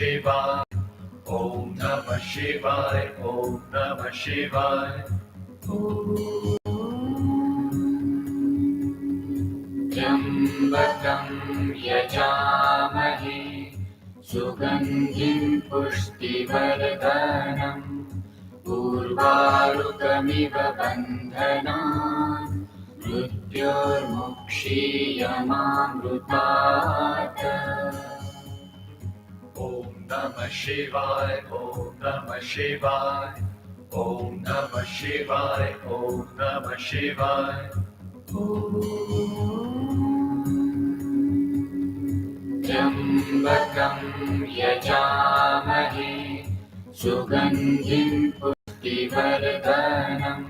Shivaya. Om Namah Shivaya. Om Namah Shivaya. Trambakam yajamahe sugandhim pushtivardhanam urvarukamiva bandhanan mrityurmukshiyamamrutat. Om Namah Shivaya. Om Namah Shivaya. Om Namah Shivaya. Om Namah Shivaya. Trambakam yajamahe sugandhim pushtivardhanam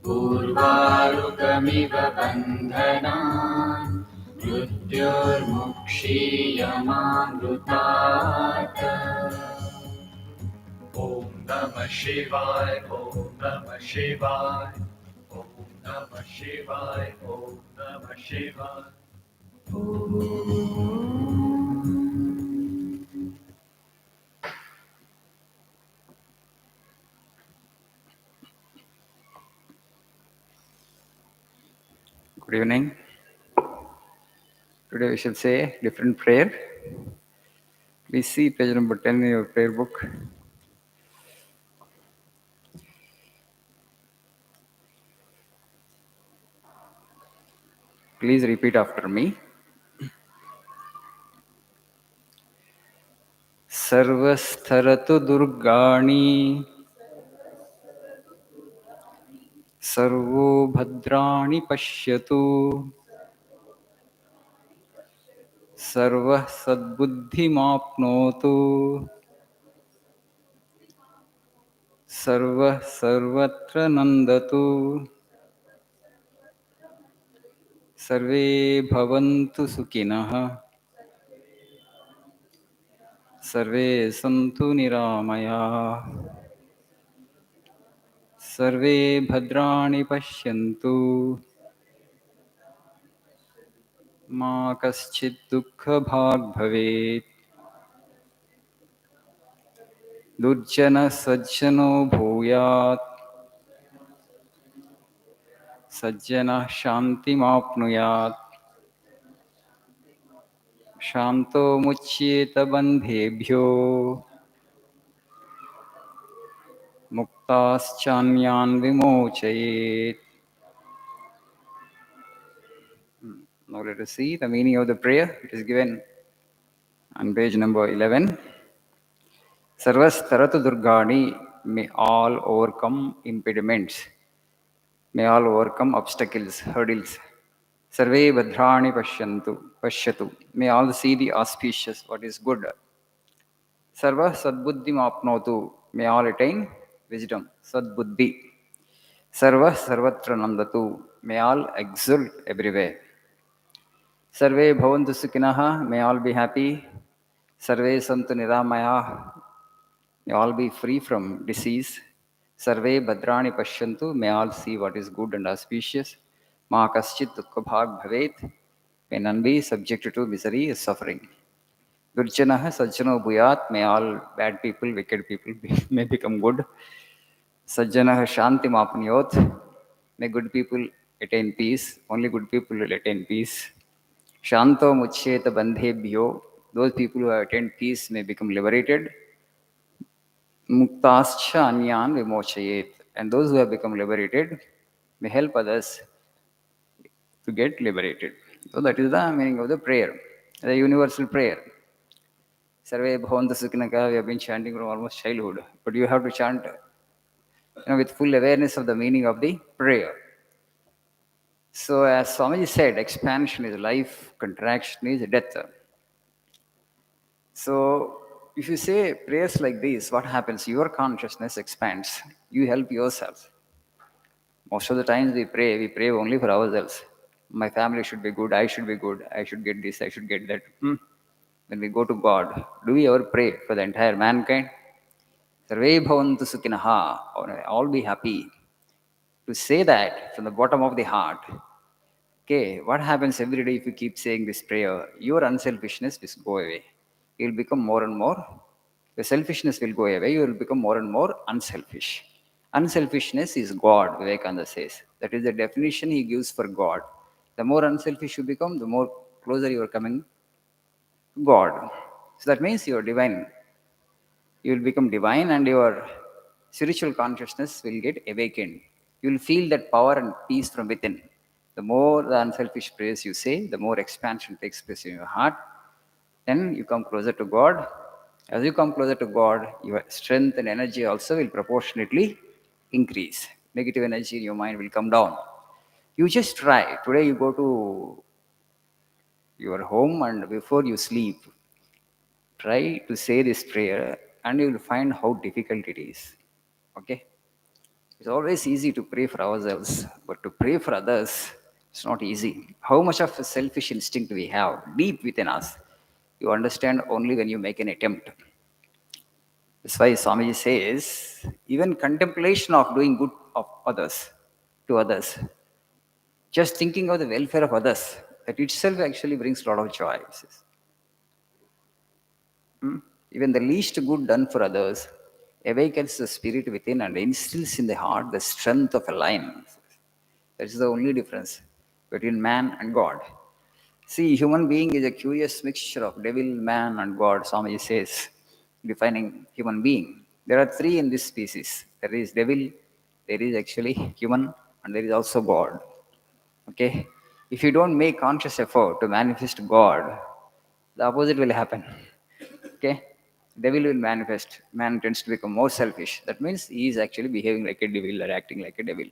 urvarukamiva bandhanan mrityurmukshiyamamrutat. Om Namah Shivaya. Om Namah Shivaya. Om Namah Shivaya. Om Namah Shivaya. Good evening. Today we shall say different prayer. Please see page number 10 in your prayer book. Please repeat after me. Sarvastharatu durgani sarvo bhadrani pashyatu sarvah sadbuddhimapnotu sarvah sarvatra nandatu sarve bhavantu sukhinah sarve santu niramaya sarve bhadrani pashyantu ma kaschid dukkha bhag bhavet durjana sajjano bhuyat sajjana shanti mapnuyat shanto muchyeta bandhebhyo muktaschanyan vimochayet. Now let us see the meaning of the prayer. It is given on page number 11. Sarvastaratu durgani, may all overcome impediments, may all overcome obstacles, hurdles. Sarve bhadrani pashyatu, may all see the auspicious, what is good. Sarva sadbuddhim apnotu, may all attain wisdom, sadbuddhi. Sarva sarvatra nandatu, may all exult everywhere. Sarve bhavantu sukhinah, may all be happy. Sarve santu niramaya, may all be free from disease. Sarve bhadrani pashyantu, may all see what is good and auspicious. Ma kaschit dukkha bhag bhavet, may none be subjected to misery and suffering. Durjanah sajjano bhuyat, may all bad people, wicked people may become good. Sajjanah shanti mapniyot, may good people attain peace. Only good people will attain peace. Shanto muchyeta bandhebhyo, those people who have attained peace may become liberated. Muktascha anyan vimochayet, and those who have become liberated may help others to get liberated. So that is the meaning of the prayer, the universal prayer. Sarve bhavantu sukhinah, we have been chanting from almost childhood, but you have to chant with full awareness of the meaning of the prayer. So as Swamiji said, expansion is life, contraction is death. So if you say prayers like this, what happens? Your consciousness expands. You help yourself. Most of the times we pray only for ourselves. My family should be good, I should be good, I should get this, I should get that. When we go to God, do we ever pray for the entire mankind? Sarve bhavantu sukhinaha, all be happy. To say that from the bottom of the heart, okay, what happens every day if you keep saying this prayer? Your unselfishness will go away. You'll become more and more The selfishness will go away. You will become more and more unselfish. Unselfishness is God, Vivekananda says. That is the definition he gives for God. The more unselfish you become, the more closer you are coming to God. So that means you are divine. You will become divine and your spiritual consciousness will get awakened. You will feel that power and peace from within. The more the unselfish prayers you say, the more expansion takes place in your heart. Then you come closer to God. As you come closer to God, your strength and energy also will proportionately increase. Negative energy in your mind will come down. You just try. Today you go to your home and before you sleep, try to say this prayer and you will find how difficult it is. Okay? It's always easy to pray for ourselves, but to pray for others, it's not easy. How much of a selfish instinct we have deep within us, you understand only when you make an attempt. That's why Swamiji says, even contemplation of doing good of others to others, just thinking of the welfare of others, that itself actually brings a lot of joy. He says. Even the least good done for others awakens the spirit within and instills in the heart the strength of a lion. That is the only difference between man and God. See, human being is a curious mixture of devil, man, and God, Swamiji says, defining human being. There are three in this species. There is devil, there is actually human, and there is also God. Okay? If you don't make conscious effort to manifest God, the opposite will happen. Okay? Devil will manifest. Man tends to become more selfish. That means he is actually behaving like a devil or acting like a devil.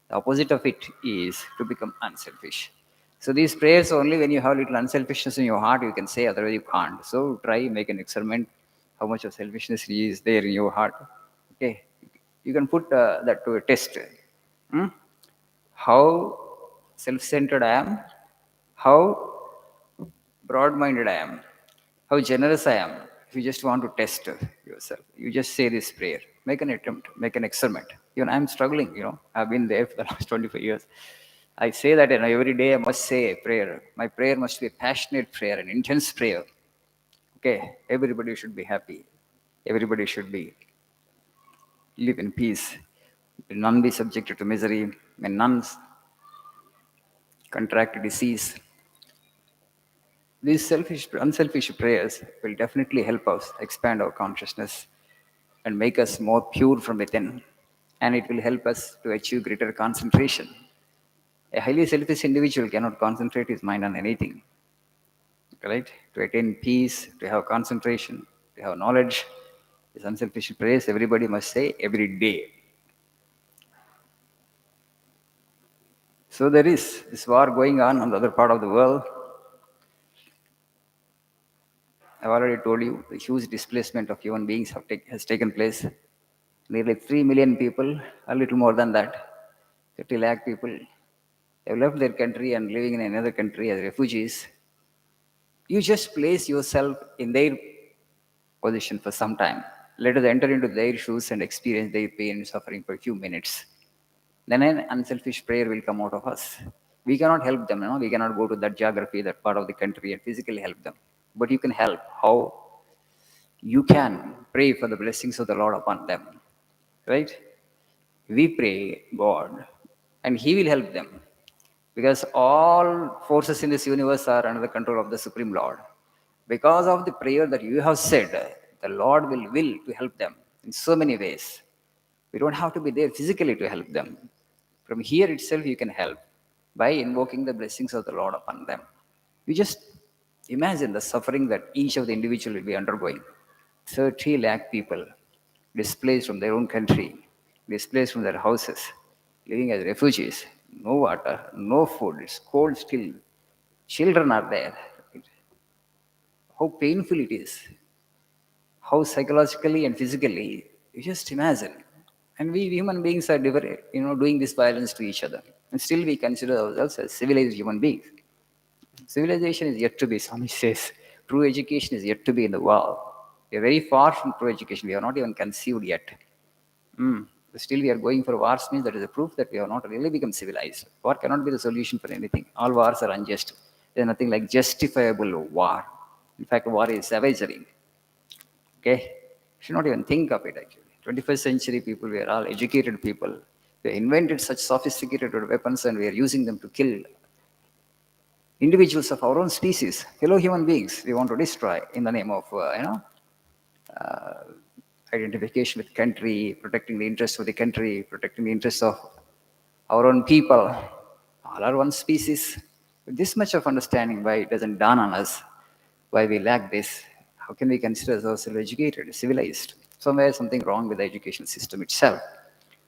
The opposite of it is to become unselfish. So these prayers only when you have little unselfishness in your heart you can say, otherwise you can't. So try make an experiment how much of selfishness is there in your heart. Okay, you can put that to a test. Hmm? How self-centered I am, how broad-minded I am, how generous I am. If you just want to test yourself, you just say this prayer. Make an attempt, make an experiment. Even I'm struggling, I've been there for the last 25 years. I say that every day I must say a prayer. My prayer must be a passionate prayer, an intense prayer. Okay, everybody should be happy. Everybody should be live in peace. May none be subjected to misery. May none contract disease. These unselfish prayers will definitely help us expand our consciousness and make us more pure from within. And it will help us to achieve greater concentration. A highly selfish individual cannot concentrate his mind on anything. Right? To attain peace, to have concentration, to have knowledge, this unselfish prayers everybody must say every day. So there is this war going on the other part of the world. I've already told you the huge displacement of human beings has taken place. Nearly 3 million people, a little more than that, 30 lakh people have left their country and living in another country as refugees. You just place yourself in their position for some time. Let us enter into their shoes and experience their pain and suffering for a few minutes. Then an unselfish prayer will come out of us. We cannot help them, we cannot go to that geography, that part of the country and physically help them. But you can help. How? You can pray for the blessings of the Lord upon them. Right? We pray God and He will help them. Because all forces in this universe are under the control of the Supreme Lord. Because of the prayer that you have said, the Lord will to help them in so many ways. We don't have to be there physically to help them. From here itself, you can help by invoking the blessings of the Lord upon them. You just imagine the suffering that each of the individual will be undergoing. 30 lakh people displaced from their own country, displaced from their houses, living as refugees, no water, no food, it's cold still. Children are there. How painful it is, how psychologically and physically, you just imagine. And we human beings are doing this violence to each other. And still we consider ourselves as civilized human beings. Civilization is yet to be, Swami says. True education is yet to be in the world. We are very far from true education. We are not even conceived yet. Still we are going for wars means that is a proof that we have not really become civilized. War cannot be the solution for anything. All wars are unjust. There is nothing like justifiable war. In fact, war is savagery. Okay? Should not even think of it actually. 21st century people, we are all educated people. We invented such sophisticated weapons and we are using them to kill individuals of our own species, fellow human beings. We want to destroy in the name of, identification with country, protecting the interests of the country, protecting the interests of our own people. All are one species. With this much of understanding, why it doesn't dawn on us, why we lack this? How can we consider ourselves educated, civilized? Somewhere something wrong with the education system itself.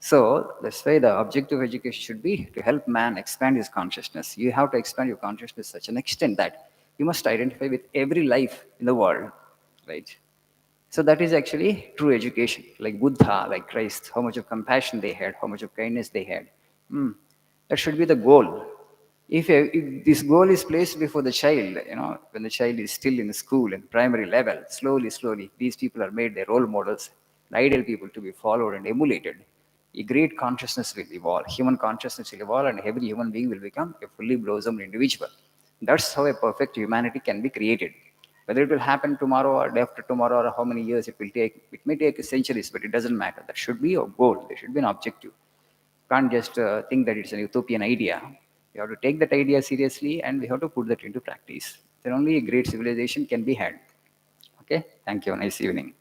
So that's why the objective of education should be to help man expand his consciousness. You have to expand your consciousness to such an extent that you must identify with every life in the world, right? So that is actually true education, like Buddha, like Christ, how much of compassion they had, how much of kindness they had. That should be the goal. If this goal is placed before the child, when the child is still in school and primary level, slowly, these people are made their role models, ideal people to be followed and emulated. A great consciousness will evolve. Human consciousness will evolve, and every human being will become a fully blossomed individual. That's how a perfect humanity can be created. Whether it will happen tomorrow or day after tomorrow or how many years it will take, it may take centuries, but it doesn't matter. That should be your goal. There should be an objective. You can't just think that it's an utopian idea. You have to take that idea seriously and we have to put that into practice. Then only a great civilization can be had. Okay? Thank you. Nice evening.